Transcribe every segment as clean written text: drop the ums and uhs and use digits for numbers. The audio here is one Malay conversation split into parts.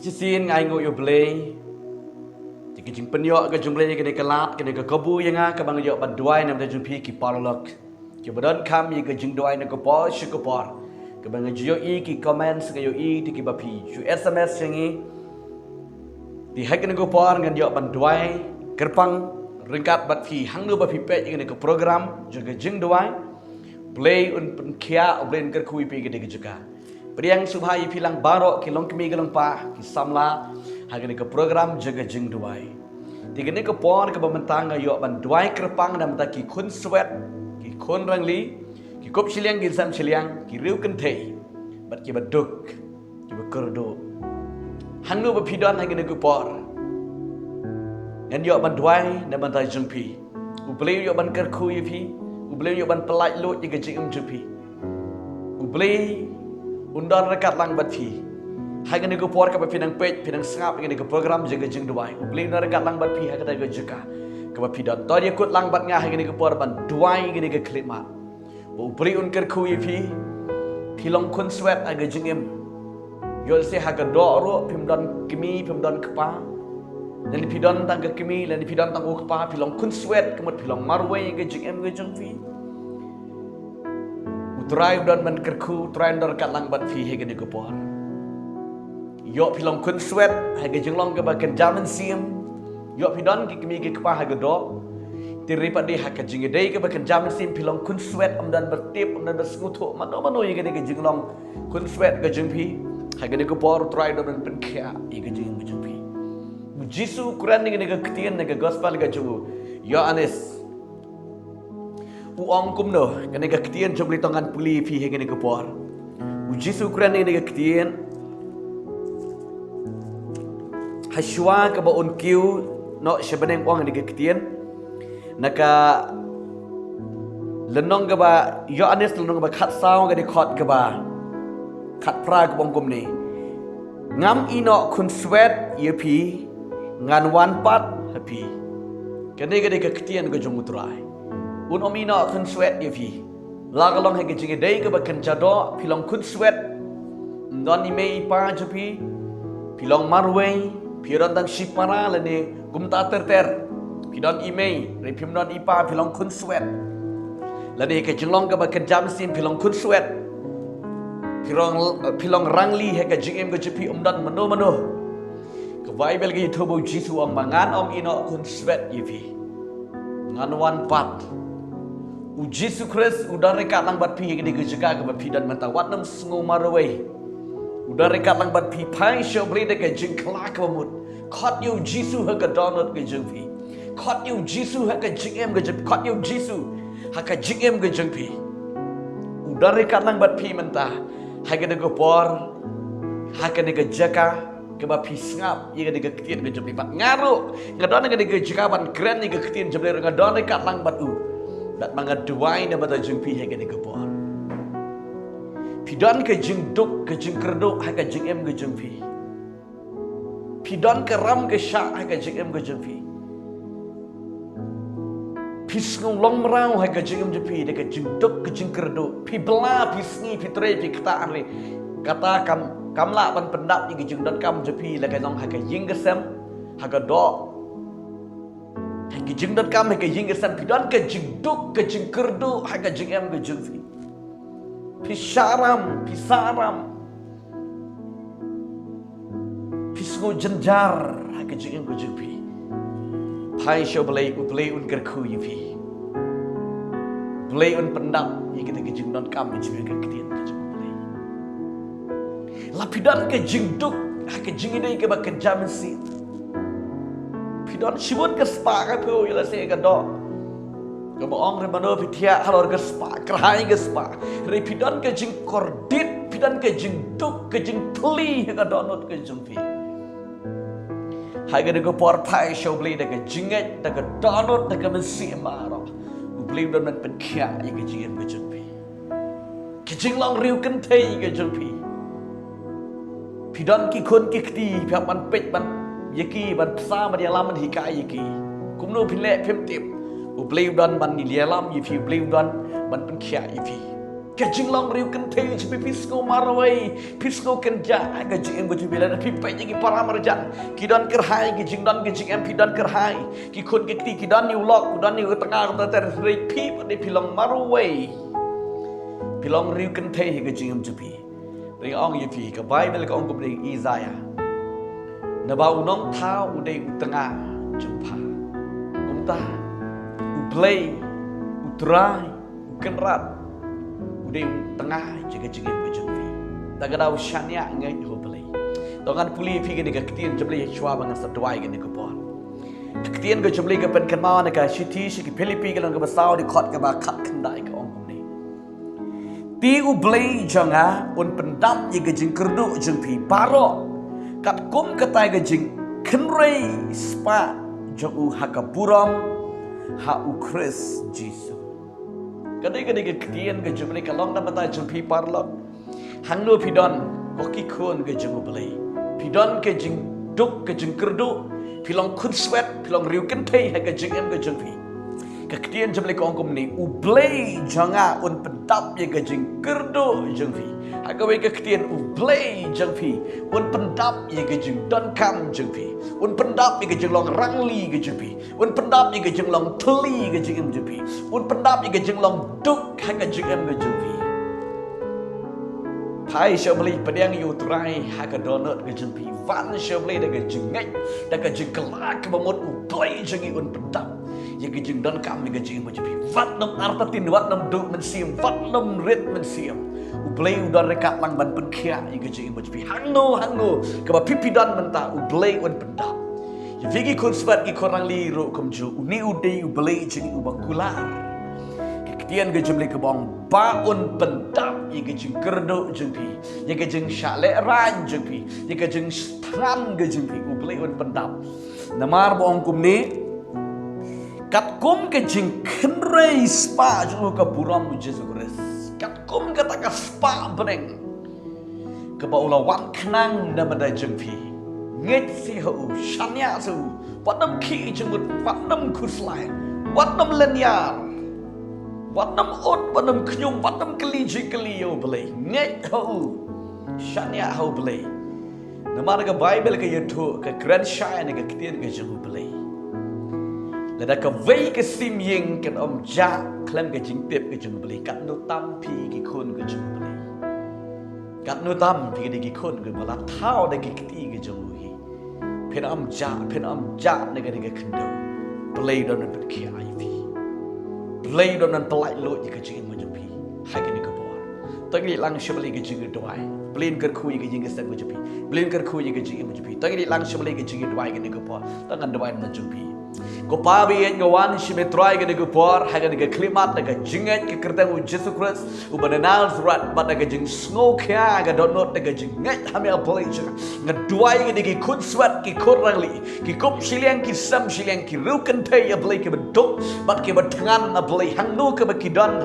Jisin ngai ngô yo blei thì cái chừng penyok cái jung blei cái này cái lát cái này cái kabu yang á cái bang yo bad duai nam ta jung pi ki parlok ki badan kam yi cái jung duai na ko po shi ko por cái bang yo i ki comments cái yo i thì ki ba pi ju sms yang i thì hai cái này ko por ngan yo ban duai kerpang ringkat bat pi hang nu ba pi pe cái này cái program ju cái jung duai play un pen kia oblen ker kui pi cái juga Priang subhai pilang barok kilong kemi kilong pa kisamla hagani ke program jaga jeng duai. Tigani ke pon ke pementang ayo ban duai kerpang dan mata ki kun sweat ki kun rangli ki kop siliang ki sam siliang ki riu kentei bat ki baduk ki bakurdo. Hangnu ba pidon hagani ke por. Ngan yo ban duai dan mata jengpi. Ubleu yo ban kerku pi, ubleu yo ban pelai lut jaga jeng jengpi. Ubleu undang rekat lang batpi. Hai kan aku por ke pinang page, pinang sengap ini ke program jaga jeng duai. Beli rekat lang batpi hai kata ke jeka. Ke bapi dan tadi ikut lang bat ngah ini ke por ban duai ini ke klima. Beli un ker kui pi. Pilong kun sweat aga jeng em. Yol se haga do ro pim don kimi pim don kepa. Dan di pidon tang ke kimi dan di pidon tang kepa pilong kun sweat kemut pilong marway ke jeng em ke jeng pi. Try dan man kerku try dan kat lang bat fi hege ni kupor. Yo pilong kun sweat hege jenglong ke bakan jaman sim. Yo pidon ki kemi ke kepah hege do. Tiri padi hake jingi dei ke bakan jaman sim pilong kun sweat dan bertip dan bersekutu mano hege ni ke jenglong kun sweat ke jengpi hege ni kupor try dan man penkia hege jeng jengpi. Jisu Quran ni ke ketien ni ke gospel ke jubu. Yo anis Uang kumno, kena ketien jom litongan puli pi hege ni kepor. Jisu Quran ni ketien. Haswa ke ba on kiu no sebeneng uang ni ketien. Naka lenong ke ba yo anis lenong ke ba khat sao ke di khot ke ba. Khat pra ke bong kum ni. Ngam ino kun sweat ye pi ngan wan pat happy. Kena ke ketien ke jom utrai. Un omina kun sweat ye pi. Lagalong hege jinge dei ke bakan jado pilong kun sweat. Ndon ni mei pa jepi. Pilong marway, piron tang shipara lene gumta ter. Pidon imei, repim don ipa pilong kun sweat. Lene ke jinglong ke bakan jamsin pilong kun sweat. Pilong rangli hege jingem ke jepi umdan mano. Ke Bible ke tubuh Jisu ang mangan om ino kun sweat ye pi. Ngan wan pat. Jisu Christ udah rekat lang bat pi yang digejaga ke bapi dan mata watnam sengu marawai. Udah rekat lang bat pi pai show beli dekat jengkelak kemut. Kot you Jisu haka donut ke jengpi. Kot you Jisu haka jengem ke jengpi. Kot you Jisu haka jengem ke jengpi. Udah rekat lang bat pi mentah. Haka degopor, haka digejaga ke bapi sengap yang digeketian ke jengpi pat ngaruh. Ngadon ke digejaga ban keren digeketian jengpi ngadon rekat lang bat u. Dat manga duai na bata jeng pi hege ni kepor. Pidon ke jeng duk ke jeng kerduk hege jeng em ke jeng pi. Pidon ke ram ke syak hege jeng em ke jeng pi. Pisngung long merau hege jeng em je pi deke jeng duk ke jeng kerduk. Pi bela pi sngi pi tre pi kata anre. Kata kam la ban pendap ni ke jeng dot kam je pi la ke nong hege jeng kesem hege dok. Hagi jeng dot kam hagi jeng kesan pidon ke jeng duk ke jeng kerdu hagi jeng em ke jeng fi pisaram pisngo jenjar hagi jeng em ke jeng fi pai show belai un kerku yi fi belai un pendap yi kita ke jeng dot kam jeng ke ketian ke jeng belai lapidon ke jeng duk hagi jeng idai ke bakan jamin si Pidon sibut ke spa ke pu ila se ke do. Ke boong re mano pitia halor ke spa, kerhai ke spa. Re pidon ke jing kordit, pidon ke jing duk, ke jing pli ke donut ke jing pi. Hai ke de ko por pai show bli de ke jinget, de ke donut, de ke mesi maro. U bli don men pen kia ke jing ke jing pi. Ke jing long riu ken tei ke jing pi. Pidon ki kun ki kti, piak man pet man Yaki ban psa ma dia laman hikai yaki. Kumno pile pim tip. U bleu dan ban ni dia lam yifi bleu dan ban pen kia yifi. cái chừng lòng riu cần thấy chỉ bị pisco maraway pisco cần ja cái chừng em có chừng bila tapi pe cái para marjan ki don kerhai cái chừng em pi don kerhai ki khun ki don new lock don new tengah kita terserik pi pada pilong maraway pilong riu cần thấy cái chừng em chỉ pi dari ong ye pi cái Bible cái ong cũng dari Isaiah nabau nong thao udai tengah jumpa kumta ublay utrai kenrat udai tengah jaga jengin berjumpi tak ada usianya ngai hobeli tongan puli pi gini ketien jebli chua bangan sadwai gini ko pon ketien ko jebli ka pen kanma na ka shiti shi ki Philippi ka lang ka basau di khot ka ba khat khandai ka ong ni ti ublay janga un pendam ye ga jing kerdu jumpi paro kat kum katai ga jing khenrei spa jogu hakapuram ha ukris Jesus kadai ke ketien ke jumli kalong na mata jumpi parlok hangno pidon ko ki khon ke jumli pidon ke jing duk ke jing kerdu pilong khun sweat pilong riu ken thei ha ke jing em ke jumpi ke ketien jumli ko ongkom ni ublay janga un pendap ye ke jing kerdu jumpi ha ke we ke ketien ublay jumpi un pendap ye ke jing don kam jumpi un pendap ye ke jing long rangli ke jumpi un pendap ye ke jing long thli ke jing em jumpi un pendap ye ke jing long duk ha ke jing em ke jumpi Hai syabli pedang yu trai ha ke donut ke jumpi van syabli de ke jing ngai de ke jing kelak ke bamut ublay jing un pendap ye ke jing don kam ye ke jing em jumpi vat nom arta tin vat nom duk men siam vat nom rit men siam ublay udon rekat lang ban pen khia ye ke jing em jumpi hangno ke ba pipi don menta ublay un pendap ye vigi kun svat ki korang li ro kom ju uni udai ublay jing ubakular Tian ke jumli ke bong baun pendap ye ke jing kerdo jumpi ye ke jing syale ran jumpi ye ke jing stran ke jumpi ublay un pendap namar bong kum ni kat kum ke jing khenrei spa ju ka buram Jesus Christ kat kum ka ta ka spa breng ke ba ulawan knang na madai jumpi nget si ho shanya su wadam ki jumut wadam kuslai wadam lenyar Wadam ot, wadam knyum, wadam keliji keliyo belai. Nget ho, shania ho belai. Namar ke Bible ke yaitu ke grand shine ke ketien ke jeng belai. Lada ke vei ke sim ying ke om ja klem ke jing tip ke jeng belai. Kat no tam pi ke khun ke jeng belai. Kat no tam pi ke khun ke bala thao de ke keti ke jeng hi. Pen om ja ne ke kendo. Belai don pen ki ai pi. Lay don nan pelai lo ye ke jing mo jumpi hai ke ni ke por tagi lang shbali ke jing dwai blin ker khu ye ke jing sen mo jumpi blin ker khu ye ke jing mo jumpi tagi lang shbali ke jing dwai ke ni ke por tangan dwai mo jumpi ko pa bi en gawan shbe try ke ni ke por hai ke ni ke klimat ke jing ke kertang u Jesus Christ u bananal surat bat ke jing snow kya ke don not ke jing ngai hame a place ngadwai ke ni ke khun swat ke khur rangli ki kop siliang ki sam siliang ki ru kan thai a blai ke bedok bat ke batangan a blai hang no ke baki don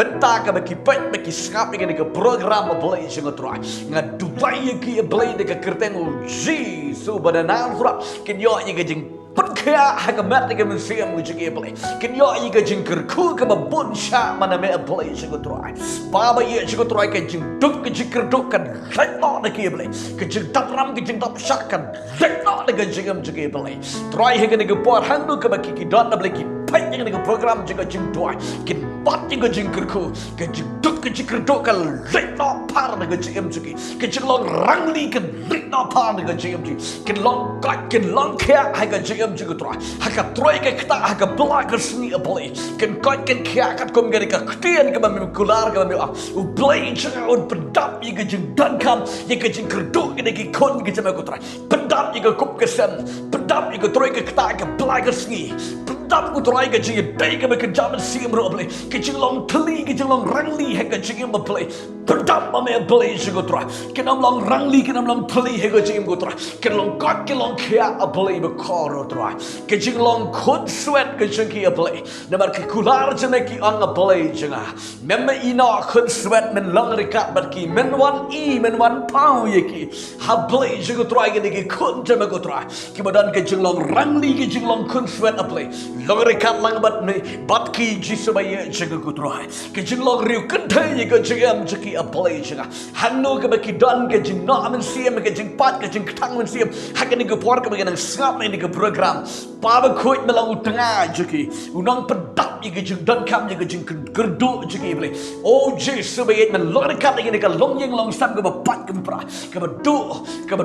benta ke baki pet baki skap ke ni ke program a blai jing try ngadwai ke blai de ke kertang u Jesus bananal surat kin yo ye ke jing Put kaya haga mat ke mensiam ke jing blai kin yo ye ke jing ker khu ke babun sha mana me a blai jing try baba ye jing try ke jing duk ke jing ker duk kan right no de ke blai ke jing tap ram ke jing tap shak kan right no de ke jing blai try he ke ni ke por hang du ke baki ki don blai ki pai ke ni ke program jing try kin bat ke jing ker khu ke jing duk ke jing ker duk kan right no par de ke jing long rang li kan right no par de ke jing kin long kat kin long kaya haga jing try haga troy ke kta haga bla ke sni a blai kin kat kin kya kat kom ke ketien ke mem kular ke mem u blai jing on pedap ye ke jing dan kam ye ke jing ker duk ke ki kon ke jam ko try pedap ye ke kop ke sen pedap ye ke troy ke kta ke bla ke sni pedap ko try ke jing dai ke jam sim ro blai ke jing long thli ke jing long rang li haga jing blai Terdap mame abeli jugotra. Kenam long rangli kenam long tali hego jim gotra. Ken long god ken long kia abeli bekoro tra. Kejing long khut sweat kejing ki abeli. Namar ke kular jene ki ang abeli jenga. Memme ina khut sweat men long rikat berki men wan pau yeki. Habeli jugotra gene ki khut jeme gotra. Ki badan kejing long rangli kejing long khut sweat abeli. Long rikat lang bat ne bat ki jisubaya jenga gotra. Kejing long riu kentay ye kejing am jeki abeli jenga. Hanno ke baki dan kejing no amen siam kejing pat kejing ketang men siam. Hakan ke por ke bagi nang sngap ni ke program. Paba kuit melang utengah jeki. Unang pedap ye kejing dan kam ye kejing gerduk jeki beli. Oh Jesus bayet men lor kat ye ke long yang long sam ke pat ke pra. Ke beduk ke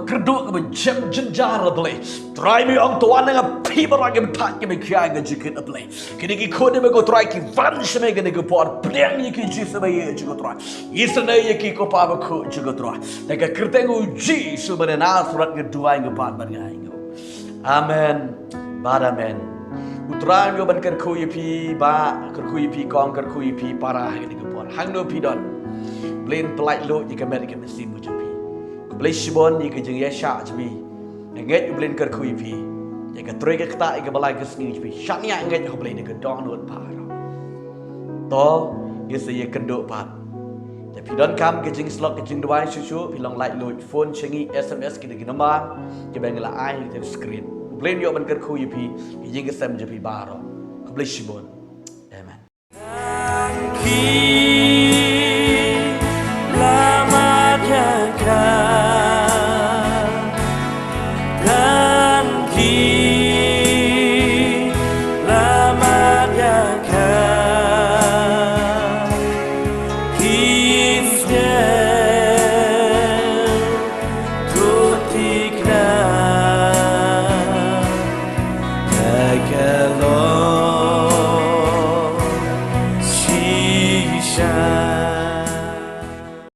gerduk ke jem jenjar beli. Try me ong tuan nang pi bara ke pat ke kia ke jeki beli. Kini ki kode me ko try ki van shme ke ke por pleng ye ki Jesus bayet jeki try. Isne ye ki ko paba ku jeki try. Nega kertengu Jesus bena surat ke dua ke pat bergai. Amen. Bad amen. Utrang yo ban ker kui pi ba ker kui pi kong ker kui pi para ini ke por. Hang no pi don. Blain pelai lo jika Amerika mesti mu japi. Ku blai shibon jika jeng yesha japi. Nget yo blain ker kui pi. Jika troi ke kata jika balai ke sni japi. Syaknya nget yo blain ke don not para. To yese ye kenduk pat. Tapi don kam ke jeng slot ke jeng dua susu pilong like lo phone cengi SMS kita ke nombor ke bengla ai ke screen. Blame yo ban ker khu yipi jing ke sem japi baro. Ku bless you bon. Amen.